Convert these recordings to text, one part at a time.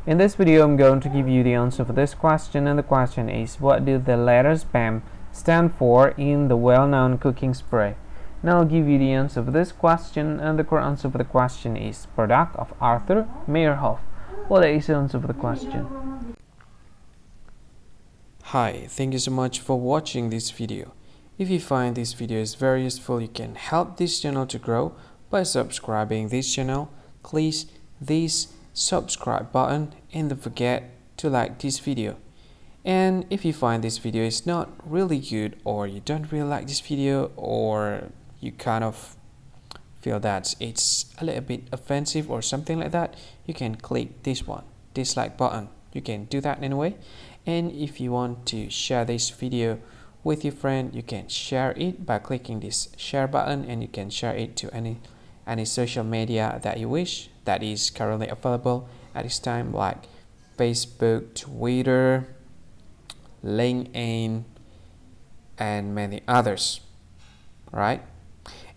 In this video, I'm going to give you the answer for this question, and the question is, what do the letters PAM stand for in the well-known cooking spray? Now I'll give you the answer for this question, and the correct answer for the question is product of Arthur Meyerhoff. What is the answer for the question? Hi, thank you so much for watching this video. If you find this video is very useful, you can help this channel to grow by subscribing this channel. Click this subscribe button and don't forget to like this video. And if you find this video is not really good, or you don't really like this video, or you kind of feel that it's a little bit offensive or something like that, you can click this one, dislike button. You can do that anyway. And if you want to share this video with your friend, you can share it by clicking this share button, and you can share it to any social media that you wish that is currently available at this time, like Facebook, Twitter, LinkedIn, and many others. Right?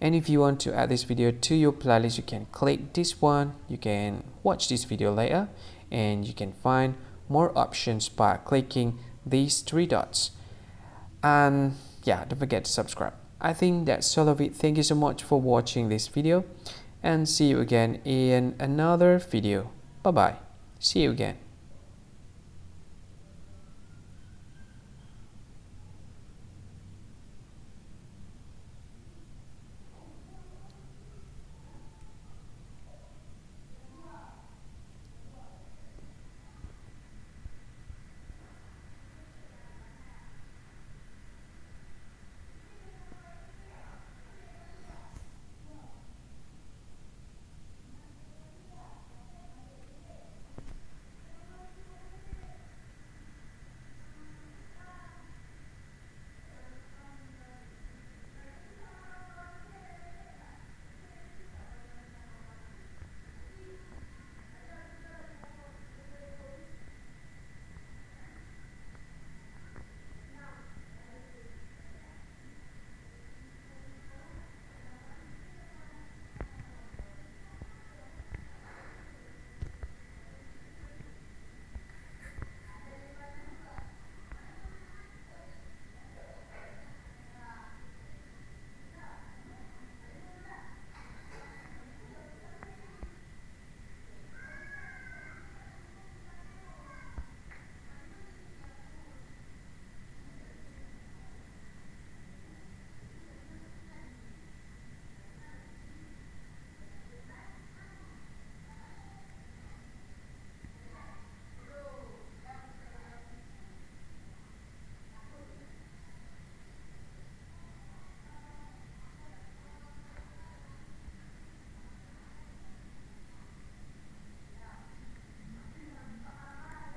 And if you want to add this video to your playlist, you can click this one. You can watch this video later, and you can find more options by clicking these three dots. And yeah, don't forget to subscribe. I think that's all of it. Thank you so much for watching this video, and see you again in another video. Bye bye. See you again.